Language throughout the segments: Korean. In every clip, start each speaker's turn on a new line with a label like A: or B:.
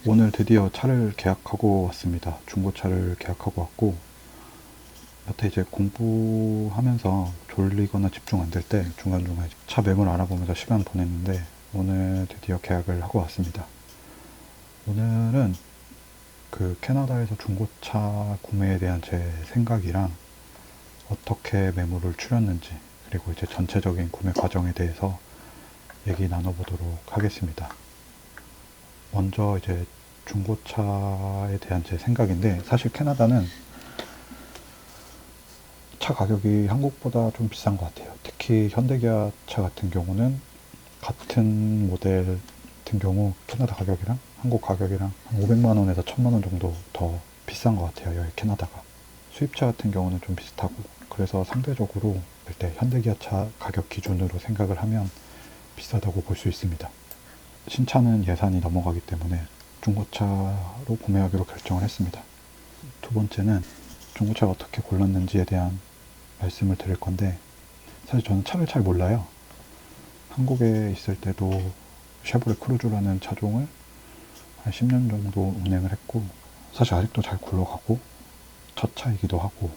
A: 오늘 드디어 차를 계약하고 왔습니다. 중고차를 계약하고 왔고, 여태 이제 공부하면서 졸리거나 집중 안 될 때 중간중간 차 매물 알아보면서 시간 보냈는데, 오늘 드디어 계약을 하고 왔습니다. 오늘은 그 캐나다에서 중고차 구매에 대한 제 생각이랑 어떻게 매물을 추렸는지, 그리고 이제 전체적인 구매 과정에 대해서 얘기 나눠보도록 하겠습니다. 먼저 이제 중고차에 대한 제 생각인데, 사실 캐나다는 차 가격이 한국보다 좀 비싼 것 같아요. 특히 현대기아 차 같은 경우는 같은 모델 같은 경우 캐나다 가격이랑 한국 가격이랑 한 500만 원에서 1000만 원 정도 더 비싼 것 같아요. 여기 캐나다가. 수입차 같은 경우는 좀 비슷하고, 그래서 상대적으로 일단 현대기아 차 가격 기준으로 생각을 하면 비싸다고 볼 수 있습니다. 신차는 예산이 넘어가기 때문에 중고차로 구매하기로 결정을 했습니다. 두 번째는 중고차를 어떻게 골랐는지에 대한 말씀을 드릴 건데, 사실 저는 차를 잘 몰라요. 한국에 있을 때도 쉐보레 크루즈라는 차종을 한 10년 정도 운행을 했고, 사실 아직도 잘 굴러가고 첫 차이기도 하고,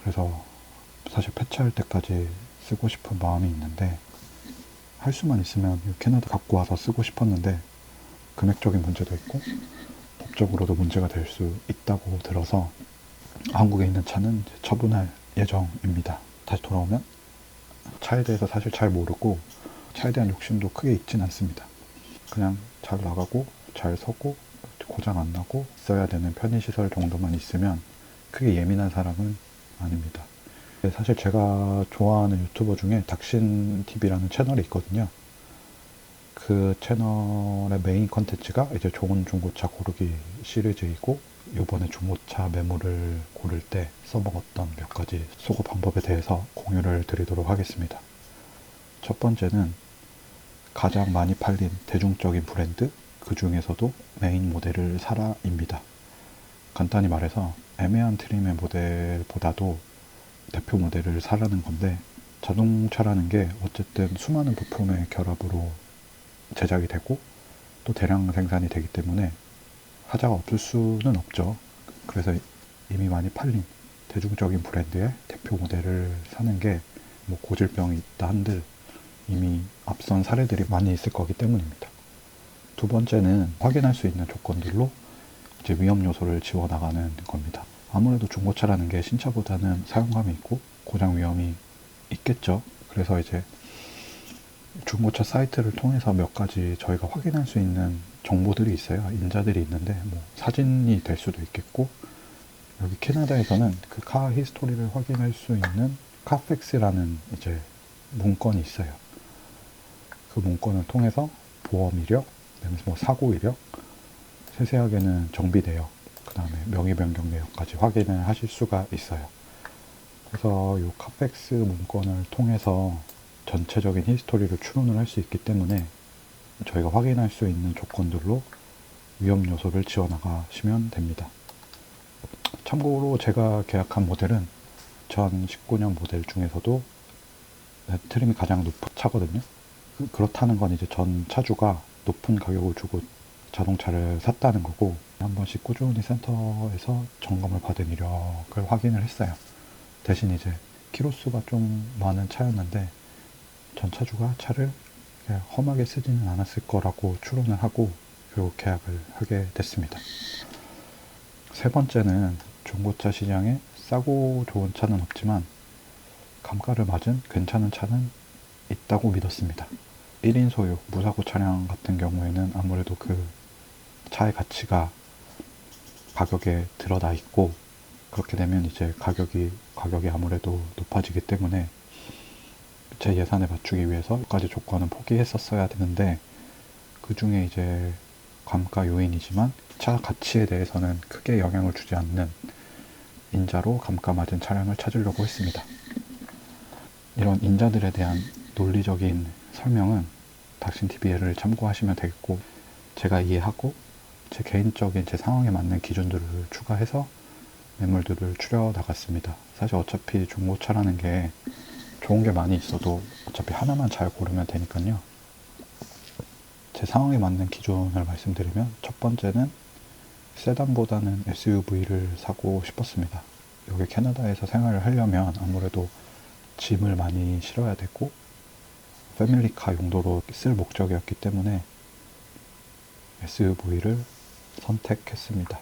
A: 그래서 사실 폐차할 때까지 쓰고 싶은 마음이 있는데, 할 수만 있으면 캐나다 갖고 와서 쓰고 싶었는데 금액적인 문제도 있고 법적으로도 문제가 될 수 있다고 들어서 한국에 있는 차는 이제 처분할 예정입니다. 다시 돌아오면 차에 대해서 사실 잘 모르고 차에 대한 욕심도 크게 있진 않습니다. 그냥 잘 나가고 잘 서고 고장 안 나고 써야 되는 편의시설 정도만 있으면 크게 예민한 사람은 아닙니다. 사실 제가 좋아하는 유튜버 중에 닥신TV라는 채널이 있거든요. 그 채널의 메인 컨텐츠가 이제 좋은 중고차 고르기 시리즈이고, 요번에 중고차 매물을 고를 때 써먹었던 몇 가지 수고 방법에 대해서 공유를 드리도록 하겠습니다. 첫 번째는 가장 많이 팔린 대중적인 브랜드, 그 중에서도 메인 모델을 사라입니다. 간단히 말해서 애매한 트림의 모델보다도 대표 모델을 사라는 건데, 자동차라는 게 어쨌든 수많은 부품의 결합으로 제작이 되고 또 대량 생산이 되기 때문에 하자가 없을 수는 없죠. 그래서 이미 많이 팔린 대중적인 브랜드의 대표 모델을 사는 게 뭐 고질병이 있다 한들 이미 앞선 사례들이 많이 있을 거기 때문입니다. 두 번째는 확인할 수 있는 조건들로 이제 위험 요소를 지워 나가는 겁니다. 아무래도 중고차라는 게 신차보다는 사용감이 있고 고장 위험이 있겠죠. 그래서 이제 중고차 사이트를 통해서 몇 가지 저희가 확인할 수 있는 정보들이 있어요. 인자들이 있는데 뭐 사진이 될 수도 있겠고, 여기 캐나다에서는 그 카 히스토리를 확인할 수 있는 카팩스라는 이제 문건이 있어요. 그 문건을 통해서 보험 이력, 그다음에 뭐 사고 이력, 세세하게는 정비 내역, 그 다음에 명의 변경 내역까지 확인을 하실 수가 있어요. 그래서 이 카팩스 문건을 통해서 전체적인 히스토리를 추론을 할 수 있기 때문에 저희가 확인할 수 있는 조건들로 위험 요소를 지어나가시면 됩니다. 참고로 제가 계약한 모델은 2019년 모델 중에서도 트림이 가장 높은 차거든요. 그렇다는 건 이제 전 차주가 높은 가격을 주고 자동차를 샀다는 거고, 한 번씩 꾸준히 센터에서 점검을 받은 이력을 확인을 했어요. 대신 이제 키로수가 좀 많은 차였는데 전 차주가 차를 험하게 쓰지는 않았을 거라고 추론을 하고 결국 계약을 하게 됐습니다. 세 번째는 중고차 시장에 싸고 좋은 차는 없지만 감가를 맞은 괜찮은 차는 있다고 믿었습니다. 1인 소유, 무사고 차량 같은 경우에는 아무래도 그 차의 가치가 가격에 드러나 있고, 그렇게 되면 이제 가격이 아무래도 높아지기 때문에 제 예산에 맞추기 위해서 몇 가지 조건은 포기했었어야 되는데, 그 중에 이제 감가 요인이지만 차 가치에 대해서는 크게 영향을 주지 않는 인자로 감가 맞은 차량을 찾으려고 했습니다. 이런 인자들에 대한 논리적인 설명은 닥신TV를 참고하시면 되겠고, 제가 이해하고 제 개인적인 제 상황에 맞는 기준들을 추가해서 매물들을 추려 나갔습니다. 사실 어차피 중고차라는 게 좋은 게 많이 있어도 어차피 하나만 잘 고르면 되니까요. 제 상황에 맞는 기준을 말씀드리면, 첫 번째는 세단보다는 SUV를 사고 싶었습니다. 여기 캐나다에서 생활을 하려면 아무래도 짐을 많이 실어야 되고 패밀리카 용도로 쓸 목적이었기 때문에 SUV를 선택했습니다.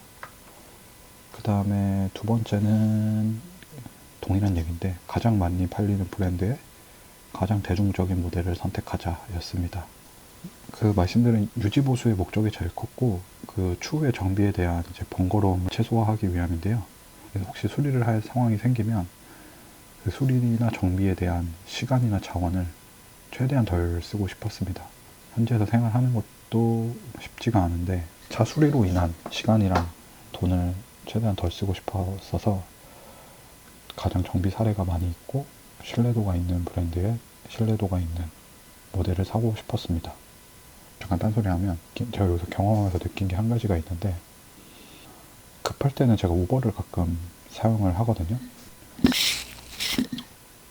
A: 그 다음에 두 번째는 동일한 얘기인데 가장 많이 팔리는 브랜드의 가장 대중적인 모델을 선택하자 였습니다. 그 말씀드린 유지보수의 목적이 제일 컸고 그 추후의 정비에 대한 이제 번거로움을 최소화하기 위함인데요. 그래서 혹시 수리를 할 상황이 생기면 그 수리나 정비에 대한 시간이나 자원을 최대한 덜 쓰고 싶었습니다. 현지에서 생활하는 것도 쉽지가 않은데 차 수리로 인한 시간이랑 돈을 최대한 덜 쓰고 싶었어서 가장 정비 사례가 많이 있고 신뢰도가 있는 브랜드에 신뢰도가 있는 모델을 사고 싶었습니다. 잠깐 딴소리하면 제가 여기서 경험하면서 느낀 게 한 가지가 있는데 급할 때는 제가 우버를 가끔 사용을 하거든요.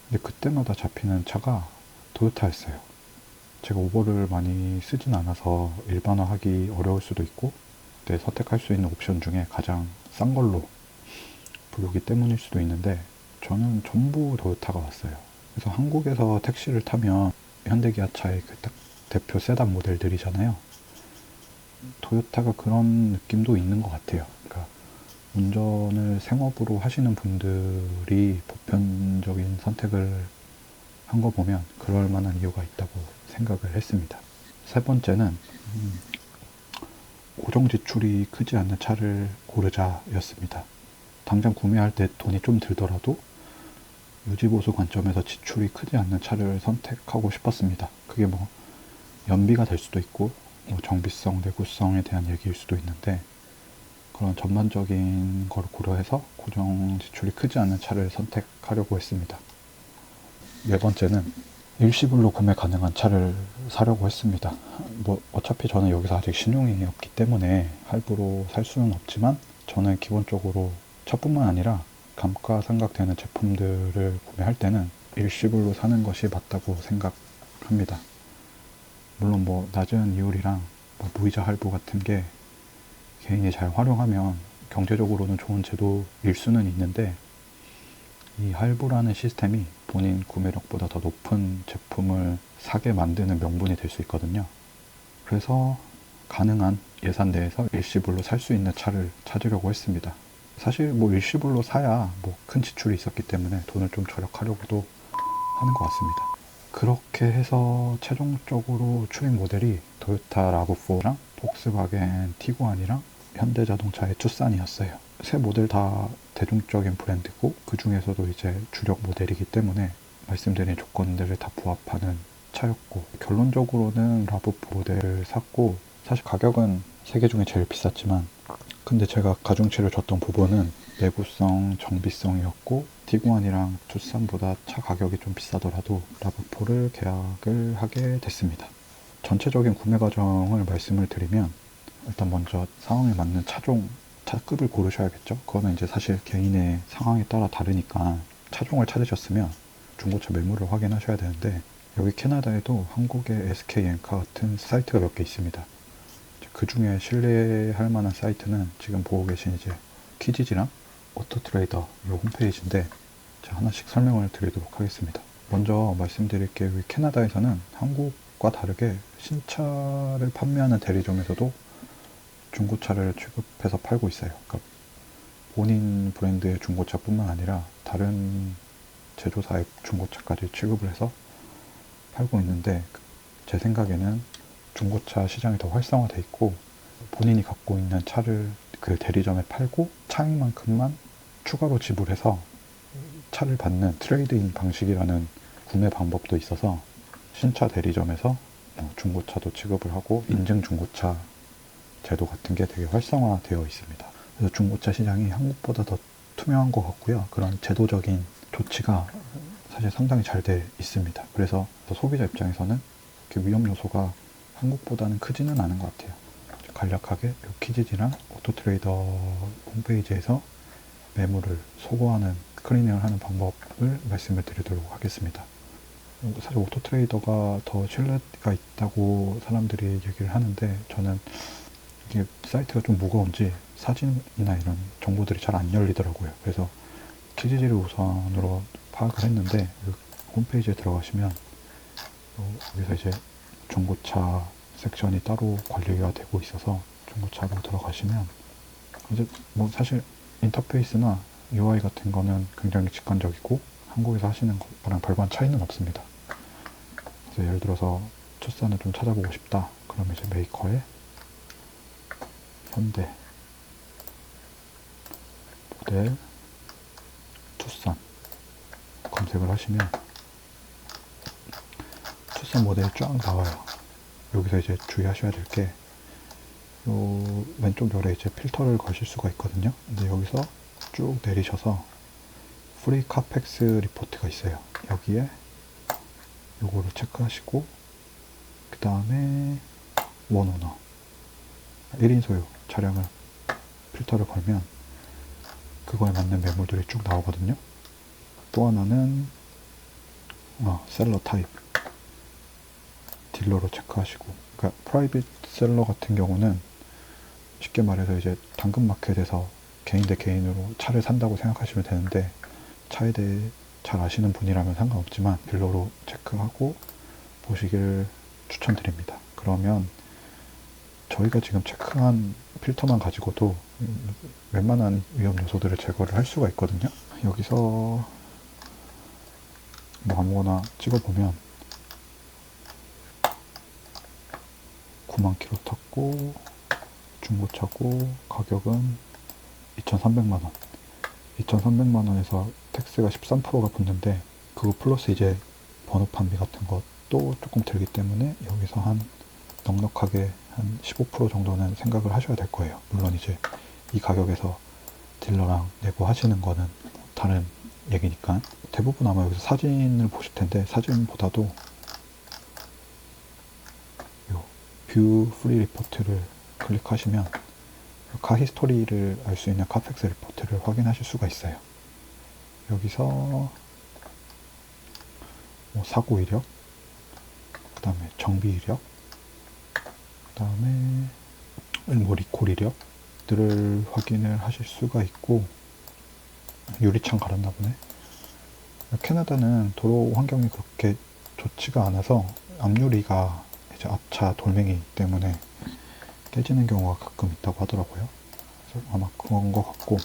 A: 근데 그때마다 잡히는 차가 도요타였어요. 제가 우버를 많이 쓰진 않아서 일반화하기 어려울 수도 있고 그때 선택할 수 있는 옵션 중에 가장 싼 걸로 부르기 때문일 수도 있는데 저는 전부 도요타가 왔어요. 그래서 한국에서 택시를 타면 현대기아차의 그 딱 대표 세단 모델들이잖아요. 도요타가 그런 느낌도 있는 것 같아요. 그러니까 운전을 생업으로 하시는 분들이 보편적인 선택을 한 거 보면 그럴 만한 이유가 있다고 생각을 했습니다. 세 번째는 고정 지출이 크지 않는 차를 고르자였습니다. 당장 구매할 때 돈이 좀 들더라도 유지보수 관점에서 지출이 크지 않는 차를 선택하고 싶었습니다. 그게 뭐 연비가 될 수도 있고 뭐 정비성, 내구성에 대한 얘기일 수도 있는데 그런 전반적인 걸 고려해서 고정 지출이 크지 않은 차를 선택하려고 했습니다. 네 번째는 일시불로 구매 가능한 차를 사려고 했습니다. 뭐 어차피 저는 여기서 아직 신용이 없기 때문에 할부로 살 수는 없지만 저는 기본적으로 차뿐만 아니라 감가상각되는 제품들을 구매할 때는 일시불로 사는 것이 맞다고 생각합니다. 물론 뭐 낮은 이율이랑 뭐 무이자 할부 같은 게 개인이 잘 활용하면 경제적으로는 좋은 제도일 수는 있는데 이 할부라는 시스템이 본인 구매력보다 더 높은 제품을 사게 만드는 명분이 될 수 있거든요. 그래서 가능한 예산 내에서 일시불로 살 수 있는 차를 찾으려고 했습니다. 사실 뭐 일시불로 사야 뭐 큰 지출이 있었기 때문에 돈을 좀 절약하려고도 하는 것 같습니다. 그렇게 해서 최종적으로 추린 모델이 토요타 라브4랑 폭스바겐 티구안이랑 현대자동차의 투싼이었어요. 세 모델 다 대중적인 브랜드고 그 중에서도 이제 주력 모델이기 때문에 말씀드린 조건들을 다 부합하는 차였고 결론적으로는 라브4 모델을 샀고 사실 가격은 세 개 중에 제일 비쌌지만 근데 제가 가중치를 줬던 부분은 내구성, 정비성이었고 티구안이랑 투싼보다 차 가격이 좀 비싸더라도 라브4를 계약을 하게 됐습니다. 전체적인 구매 과정을 말씀을 드리면 일단 먼저 상황에 맞는 차종, 차급을 고르셔야겠죠. 그거는 이제 사실 개인의 상황에 따라 다르니까 차종을 찾으셨으면 중고차 매물을 확인하셔야 되는데 여기 캐나다에도 한국의 SK엔카 같은 사이트가 몇 개 있습니다. 그 중에 신뢰할 만한 사이트는 지금 보고 계신 이제 키지지랑 오토트레이더 이 홈페이지인데 제가 하나씩 설명을 드리도록 하겠습니다. 먼저 말씀드릴 게 여기 캐나다에서는 한국과 다르게 신차를 판매하는 대리점에서도 중고차를 취급해서 팔고 있어요. 그러니까 본인 브랜드의 중고차뿐만 아니라 다른 제조사의 중고차까지 취급을 해서 팔고 있는데 제 생각에는 중고차 시장이 더 활성화되어 있고 본인이 갖고 있는 차를 그 대리점에 팔고 차익만큼만 추가로 지불해서 차를 받는 트레이드인 방식이라는 구매 방법도 있어서 신차 대리점에서 중고차도 취급을 하고 인증 중고차 제도 같은 게 되게 활성화되어 있습니다. 그래서 중고차 시장이 한국보다 더 투명한 것 같고요. 그런 제도적인 조치가 사실 상당히 잘 돼 있습니다. 그래서 소비자 입장에서는 이렇게 위험 요소가 한국보다는 크지는 않은 것 같아요. 간략하게 키지지랑 오토트레이더 홈페이지에서 매물을 소거하는 클리닝을 하는 방법을 말씀을 드리도록 하겠습니다. 사실 오토트레이더가 더 신뢰가 있다고 사람들이 얘기를 하는데 저는 이게 사이트가 좀 무거운지 사진이나 이런 정보들이 잘 안 열리더라고요. 그래서 키지지를 우선으로 파악을 했는데 홈페이지에 들어가시면 여기서 이제 중고차 섹션이 따로 관리가 되고 있어서 중고차로 들어가시면 이제 뭐 사실 인터페이스나 UI 같은 거는 굉장히 직관적이고 한국에서 하시는 거랑 별반 차이는 없습니다. 그래서 예를 들어서 투싼을 좀 찾아보고 싶다. 그러면 이제 메이커에 현대 모델 투싼 검색을 하시면 투싼 모델이 쫙 나와요. 여기서 이제 주의하셔야 될 게 요 왼쪽 열에 이제 필터를 거실 수가 있거든요. 근데 여기서 쭉 내리셔서 프리 카펙스 리포트가 있어요. 여기에 요거를 체크하시고 그 다음에 원오너 1인 소유 차량을 필터를 걸면 그거에 맞는 매물들이 쭉 나오거든요. 또 하나는 셀러 타입 딜러로 체크하시고, 그러니까 프라이빗 셀러 같은 경우는 쉽게 말해서 이제 당근마켓에서 개인 대 개인으로 차를 산다고 생각하시면 되는데, 차에 대해 잘 아시는 분이라면 상관없지만 딜러로 체크하고 보시길 추천드립니다. 그러면 저희가 지금 체크한 필터만 가지고도 웬만한 위험 요소들을 제거를 할 수가 있거든요. 여기서 뭐 아무거나 찍어보면 9만 킬로 탔고 중고차고 가격은 2,300만원 2,300만원에서 텍스가 13%가 붙는데 그거 플러스 이제 번호판비 같은 것도 조금 들기 때문에 여기서 한 넉넉하게 한 15% 정도는 생각을 하셔야 될 거예요. 물론 이제 이 가격에서 딜러랑 내고 하시는 거는 다른 얘기니까. 대부분 아마 여기서 사진을 보실 텐데 사진보다도 요 뷰 프리 리포트를 클릭하시면 카 히스토리를 알 수 있는 카펙스 리포트를 확인하실 수가 있어요. 여기서 뭐 사고 이력, 그 다음에 정비 이력, 그 다음에 뭐 리콜 이력들을 확인을 하실 수가 있고, 유리창 갈았나 보네. 캐나다는 도로 환경이 그렇게 좋지가 않아서 앞유리가 이제 앞차 돌멩이 때문에 깨지는 경우가 가끔 있다고 하더라고요. 그래서 아마 그런 것 같고,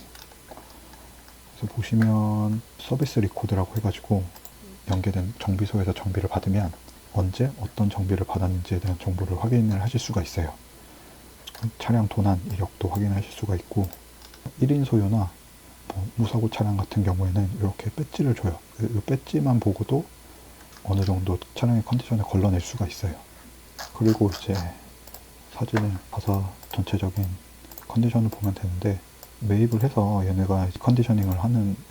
A: 그래서 보시면 서비스 리코드라고 해가지고 연계된 정비소에서 정비를 받으면 언제 어떤 정비를 받았는지에 대한 정보를 확인을 하실 수가 있어요. 차량 도난 이력도 확인하실 수가 있고, 1인 소유나 뭐 무사고 차량 같은 경우에는 이렇게 배지를 줘요. 이 배지만 보고도 어느 정도 차량의 컨디션을 걸러낼 수가 있어요. 그리고 이제 사진을 봐서 전체적인 컨디션을 보면 되는데, 매입을 해서 얘네가 컨디셔닝을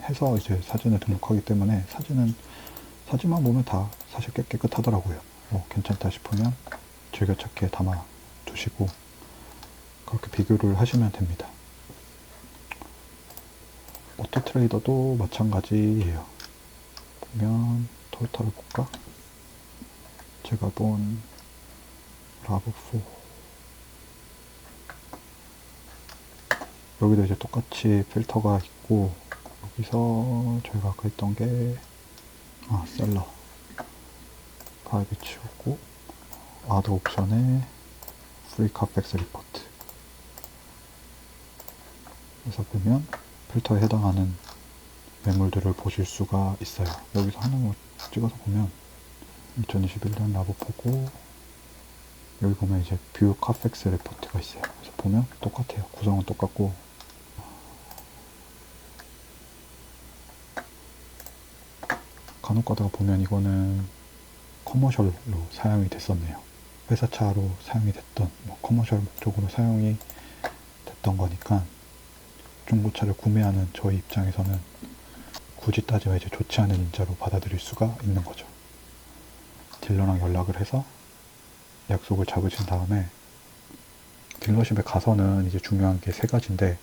A: 해서 이제 사진을 등록하기 때문에 사진만 보면 다 사실 깨끗하더라고요. 괜찮다 싶으면 즐겨찾기에 담아 두시고 그렇게 비교를 하시면 됩니다. 오토트레이더도 마찬가지예요. 보면 토요타를 볼까? 제가 본 라브4 여기도 이제 똑같이 필터가 있고, 여기서 저희가 아까 했던 게 셀러 프라이빗 치우고 아드 옵션에 프리 카펙스 리포트, 그래서 보면 필터에 해당하는 매물들을 보실 수가 있어요. 여기서 하나만 찍어서 보면 2021년 라브4고, 여기 보면 이제 뷰 카펙스 리포트가 있어요. 그래서 보면 똑같아요. 구성은 똑같고, 간혹 가다가 보면 이거는 커머셜로 사용이 됐었네요. 회사차로 사용이 됐던, 커머셜 목적으로 사용이 됐던 거니까 중고차를 구매하는 저희 입장에서는 굳이 따지면 이제 좋지 않은 인자로 받아들일 수가 있는 거죠. 딜러랑 연락을 해서 약속을 잡으신 다음에 딜러십에 가서는 이제 중요한 게 세 가지인데,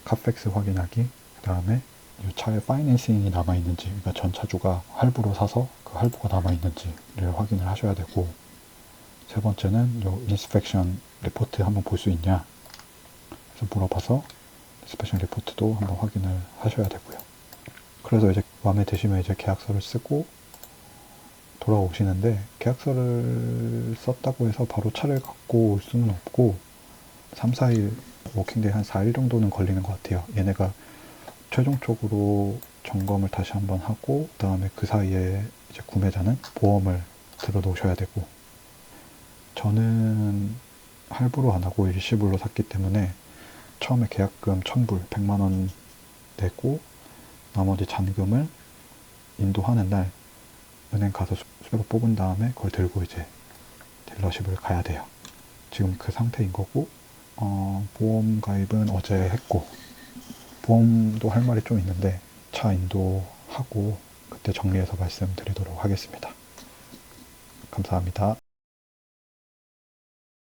A: 카펙스 확인하기, 그 다음에 이 차에 파이낸싱이 남아있는지, 그러니까 전 차주가 할부로 사서 그 할부가 남아있는지를 확인을 하셔야 되고, 세 번째는 요 인스펙션 리포트 한번 볼 수 있냐, 물어봐서 인스펙션 리포트도 한번 확인을 하셔야 되고요. 그래서 이제 마음에 드시면 이제 계약서를 쓰고 돌아오시는데, 계약서를 썼다고 해서 바로 차를 갖고 올 수는 없고 3, 4일, 워킹데이 한 4일 정도는 걸리는 것 같아요. 얘네가 최종적으로 점검을 다시 한번 하고, 그 다음에 그 사이에 이제 구매자는 보험을 들어 놓으셔야 되고, 저는 할부로 안 하고 일시불로 샀기 때문에 처음에 계약금 1000불, 100만원 내고 나머지 잔금을 인도하는 날 은행 가서 수수료 뽑은 다음에 그걸 들고 이제 딜러십을 가야 돼요. 지금 그 상태인 거고, 보험 가입은 어제 했고, 보험도 할 말이 좀 있는데 차 인도하고 그때 정리해서 말씀드리도록 하겠습니다. 감사합니다.